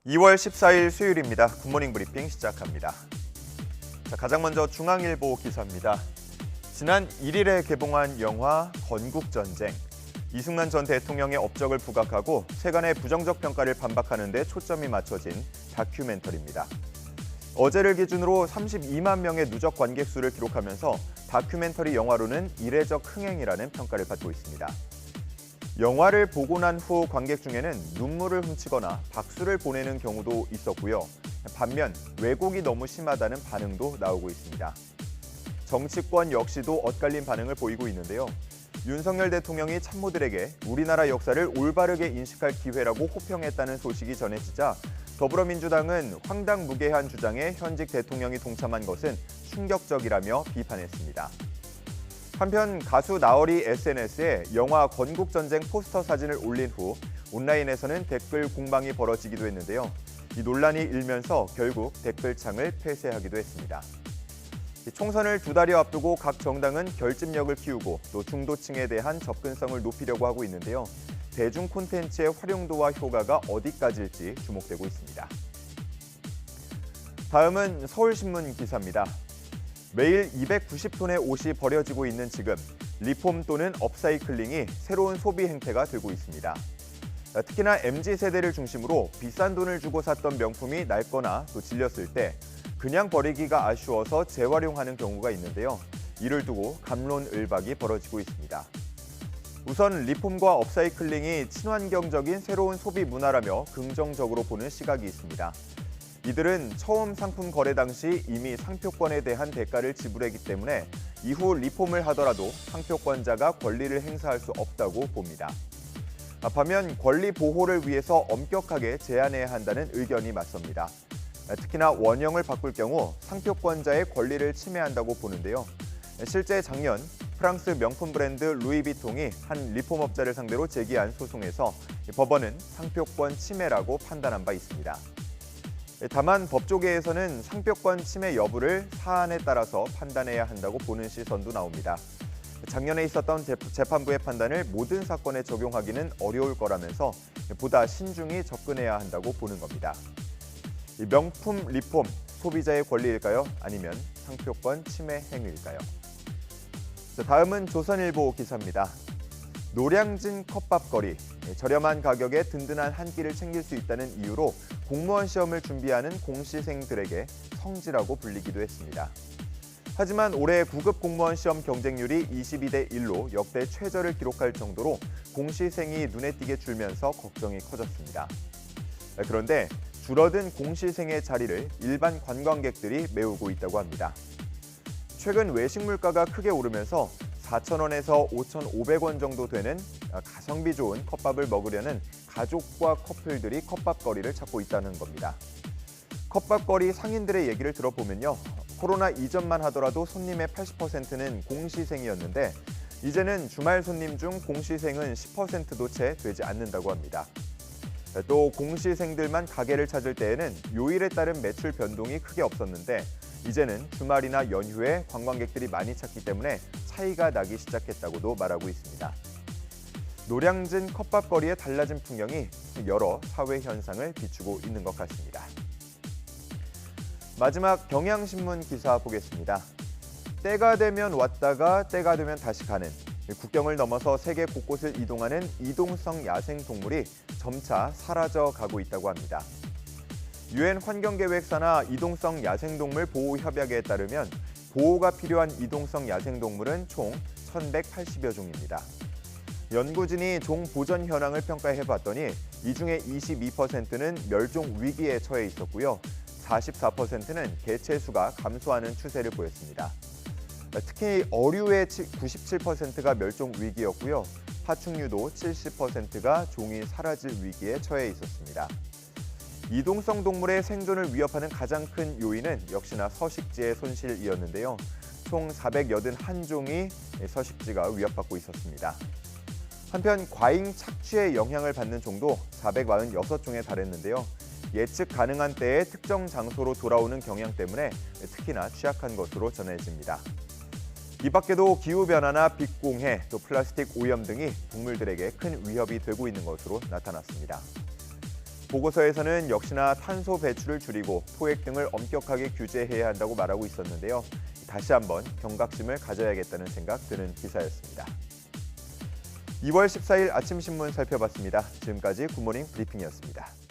2월 14일 수요일입니다. 굿모닝 브리핑 시작합니다. 가장 먼저 중앙일보 기사입니다. 지난 1일에 개봉한 영화 건국전쟁. 이승만 전 대통령의 업적을 부각하고 세간의 부정적 평가를 반박하는 데 초점이 맞춰진 다큐멘터리입니다. 어제를 기준으로 32만 명의 누적 관객 수를 기록하면서 다큐멘터리 영화로는 이례적 흥행이라는 평가를 받고 있습니다. 영화를 보고 난 후 관객 중에는 눈물을 훔치거나 박수를 보내는 경우도 있었고요. 반면 왜곡이 너무 심하다는 반응도 나오고 있습니다. 정치권 역시도 엇갈린 반응을 보이고 있는데요. 윤석열 대통령이 참모들에게 우리나라 역사를 올바르게 인식할 기회라고 호평했다는 소식이 전해지자 더불어민주당은 황당무계한 주장에 현직 대통령이 동참한 것은 충격적이라며 비판했습니다. 한편 가수 나얼이 SNS에 영화 건국전쟁 포스터 사진을 올린 후 온라인에서는 댓글 공방이 벌어지기도 했는데요. 이 논란이 일면서 결국 댓글창을 폐쇄하기도 했습니다. 총선을 2달여 앞두고 각 정당은 결집력을 키우고 또 중도층에 대한 접근성을 높이려고 하고 있는데요. 대중 콘텐츠의 활용도와 효과가 어디까지일지 주목되고 있습니다. 다음은 서울신문 기사입니다. 매일 290톤의 옷이 버려지고 있는 지금, 리폼 또는 업사이클링이 새로운 소비 행태가 되고 있습니다. 특히나 MZ세대를 중심으로 비싼 돈을 주고 샀던 명품이 낡거나 또 질렸을 때 그냥 버리기가 아쉬워서 재활용하는 경우가 있는데요. 이를 두고 갑론을박이 벌어지고 있습니다. 우선 리폼과 업사이클링이 친환경적인 새로운 소비 문화라며 긍정적으로 보는 시각이 있습니다. 이들은 처음 상품 거래 당시 이미 상표권에 대한 대가를 지불했기 때문에 이후 리폼을 하더라도 상표권자가 권리를 행사할 수 없다고 봅니다. 반면 권리 보호를 위해서 엄격하게 제한해야 한다는 의견이 맞섭니다. 특히나 원형을 바꿀 경우 상표권자의 권리를 침해한다고 보는데요. 실제 작년 프랑스 명품 브랜드 루이비통이 한 리폼업자를 상대로 제기한 소송에서 법원은 상표권 침해라고 판단한 바 있습니다. 다만 법조계에서는 상표권 침해 여부를 사안에 따라서 판단해야 한다고 보는 시선도 나옵니다. 작년에 있었던 재판부의 판단을 모든 사건에 적용하기는 어려울 거라면서 보다 신중히 접근해야 한다고 보는 겁니다. 명품 리폼, 소비자의 권리일까요? 아니면 상표권 침해 행위일까요? 다음은 조선일보 기사입니다. 노량진 컵밥거리, 저렴한 가격에 든든한 한 끼를 챙길 수 있다는 이유로 공무원 시험을 준비하는 공시생들에게 성지라고 불리기도 했습니다. 하지만 올해 9급 공무원 시험 경쟁률이 22대 1로 역대 최저를 기록할 정도로 공시생이 눈에 띄게 줄면서 걱정이 커졌습니다. 그런데 줄어든 공시생의 자리를 일반 관광객들이 메우고 있다고 합니다. 최근 외식 물가가 크게 오르면서 4,000원에서 5,500원 정도 되는 가성비 좋은 컵밥을 먹으려는 가족과 커플들이 컵밥거리를 찾고 있다는 겁니다. 컵밥거리 상인들의 얘기를 들어보면요. 코로나 이전만 하더라도 손님의 80%는 공시생이었는데 이제는 주말 손님 중 공시생은 10%도 채 되지 않는다고 합니다. 또 공시생들만 가게를 찾을 때에는 요일에 따른 매출 변동이 크게 없었는데 이제는 주말이나 연휴에 관광객들이 많이 찾기 때문에 차이가 나기 시작했다고도 말하고 있습니다. 노량진 컵밥거리의 달라진 풍경이 여러 사회 현상을 비추고 있는 것 같습니다. 마지막 경향신문 기사 보겠습니다. 때가 되면 왔다가 때가 되면 다시 가는 국경을 넘어서 세계 곳곳을 이동하는 이동성 야생동물이 점차 사라져가고 있다고 합니다. 유엔 환경계획사나 이동성 야생동물 보호협약에 따르면 보호가 필요한 이동성 야생동물은 총 1,180여 종입니다. 연구진이 종 보전 현황을 평가해봤더니 이 중에 22%는 멸종 위기에 처해 있었고요. 44%는 개체수가 감소하는 추세를 보였습니다. 특히 어류의 97%가 멸종 위기였고요. 파충류도 70%가 종이 사라질 위기에 처해 있었습니다. 이동성 동물의 생존을 위협하는 가장 큰 요인은 역시나 서식지의 손실이었는데요. 총 481종이 서식지가 위협받고 있었습니다. 한편 과잉 착취의 영향을 받는 종도 446종에 달했는데요. 예측 가능한 때에 특정 장소로 돌아오는 경향 때문에 특히나 취약한 것으로 전해집니다. 이 밖에도 기후변화나 빛공해, 또 플라스틱 오염 등이 동물들에게 큰 위협이 되고 있는 것으로 나타났습니다. 보고서에서는 역시나 탄소 배출을 줄이고 토액 등을 엄격하게 규제해야 한다고 말하고 있었는데요. 다시 한번 경각심을 가져야겠다는 생각 드는 기사였습니다. 2월 14일 아침 신문 살펴봤습니다. 지금까지 굿모닝 브리핑이었습니다.